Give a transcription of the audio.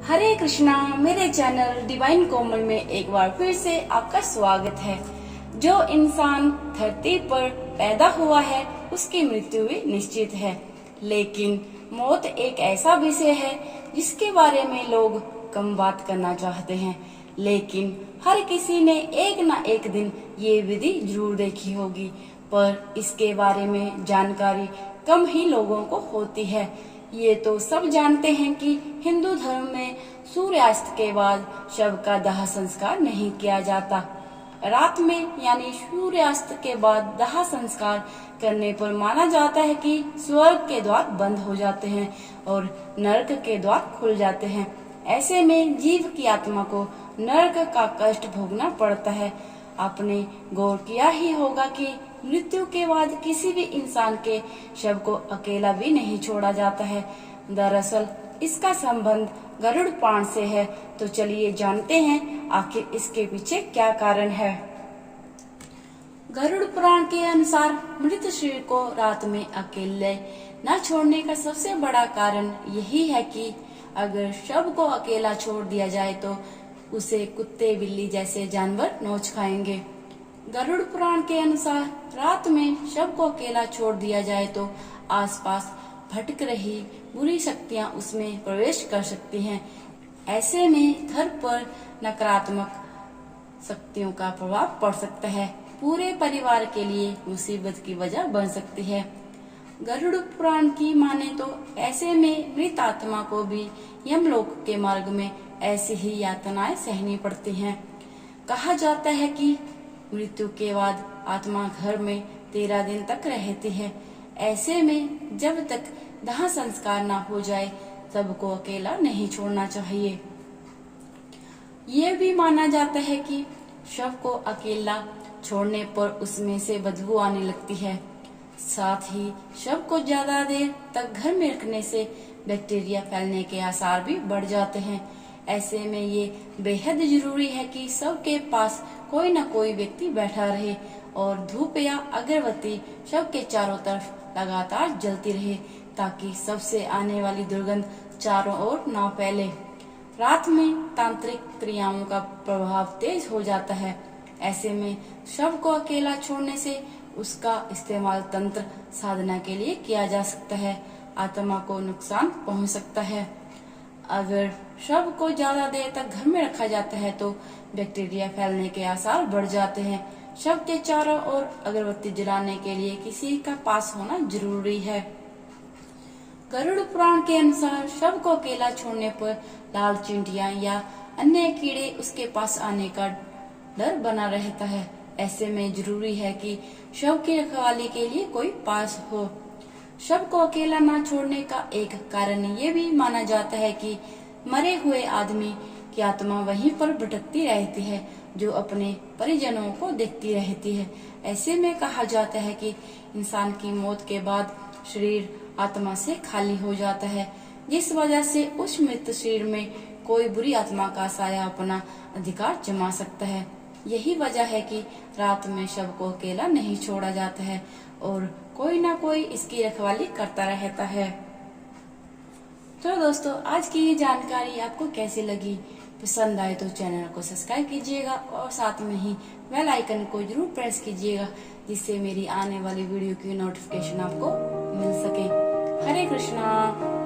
हरे कृष्णा। मेरे channel divine कोमल में एक बार फिर से आपका स्वागत है। जो इंसान धरती पर पैदा हुआ है उसकी मृत्यु भी निश्चित है, लेकिन मौत एक ऐसा विषय है जिसके बारे में लोग कम बात करना चाहते हैं। लेकिन हर किसी ने एक न एक दिन ये विधि जरूर देखी होगी, पर इसके बारे में जानकारी कम ही लोगों को होती है। ये तो सब जानते हैं कि हिंदू धर्म में सूर्यास्त के बाद शव का दाह संस्कार नहीं किया जाता। रात में यानी सूर्यास्त के बाद दाह संस्कार करने पर माना जाता है कि स्वर्ग के द्वार बंद हो जाते हैं और नरक के द्वार खुल जाते हैं। ऐसे में जीव की आत्मा को नरक का कष्ट भोगना पड़ता है। आपने गौर किया ही होगा कि मृत्यु के बाद किसी भी इंसान के शव को अकेला भी नहीं छोड़ा जाता है। दरअसल इसका संबंध गरुड़ पुराण से है। तो चलिए जानते हैं आखिर इसके पीछे क्या कारण है। गरुड़ पुराण के अनुसार मृत शरीर को रात में अकेले न छोड़ने का सबसे बड़ा कारण यही है कि अगर शव को अकेला छोड़ दिया जाए तो उसे कुत्ते बिल्ली जैसे जानवर नोच खाएंगे। गरुड़ पुराण के अनुसार रात में शव को अकेला छोड़ दिया जाए तो आसपास भटक रही बुरी शक्तियां उसमें प्रवेश कर सकती हैं। ऐसे में घर पर नकारात्मक शक्तियों का प्रभाव पड़ सकता है, पूरे परिवार के लिए मुसीबत की वजह बन सकती है। गरुड़ पुराण की माने तो ऐसे में मृत आत्मा को भी यमलोक के मार्ग में ऐसी ही यातनाएं सहनी पड़ती हैं। कहा जाता है कि मृत्यु के बाद आत्मा घर में 13 दिन तक रहती है। ऐसे में जब तक दाह संस्कार न हो जाए सबको अकेला नहीं छोड़ना चाहिए। ये भी माना जाता है कि शव को अकेला छोड़ने पर उसमें से बदबू आने लगती है। साथ ही शव को ज्यादा देर तक घर में रखने से बैक्टीरिया फैलने के आसार भी बढ़ जाते हैं। ऐसे में ये बेहद जरूरी है कि सबके पास कोई न कोई व्यक्ति बैठा रहे और धूप या अगरबत्ती शव के चारों तरफ लगातार जलती रहे, ताकि सबसे आने वाली दुर्गंध चारों ओर ना फैले। रात में तांत्रिक क्रियाओं का प्रभाव तेज हो जाता है। ऐसे में शव को अकेला छोड़ने से उसका इस्तेमाल तंत्र साधना के लिए किया जा सकता है। आत्मा को नुकसान पहुंच सकता है। अगर शव को ज्यादा देर तक घर में रखा जाता है तो बैक्टीरिया फैलने के आसार बढ़ जाते हैं। शव के चारों ओर अगरबत्ती जलाने के लिए किसी का पास होना जरूरी है। गरुड़ पुराण के अनुसार शव को अकेला छोड़ने पर लाल चींटियां या अन्य कीड़े उसके पास आने का डर बना रहता है। ऐसे में जरूरी है कि शव की रखवाली के लिए कोई पास हो। शव को अकेला न छोड़ने का एक कारण ये भी माना जाता है कि मरे हुए आदमी की आत्मा वहीं पर भटकती रहती है, जो अपने परिजनों को देखती रहती है। ऐसे में कहा जाता है कि इंसान की मौत के बाद शरीर आत्मा से खाली हो जाता है, जिस वजह से उस मृत शरीर में कोई बुरी आत्मा का साया अपना अधिकार जमा सकता है। यही वजह है कि रात में शव को अकेला नहीं छोड़ा जाता है और कोई ना कोई इसकी रखवाली करता रहता है। तो दोस्तों, आज की ये जानकारी आपको कैसी लगी? पसंद आए तो चैनल को सब्सक्राइब कीजिएगा और साथ में ही बेल आइकन को जरूर प्रेस कीजिएगा, जिससे मेरी आने वाली वीडियो की नोटिफिकेशन आपको मिल सके। हरे कृष्णा।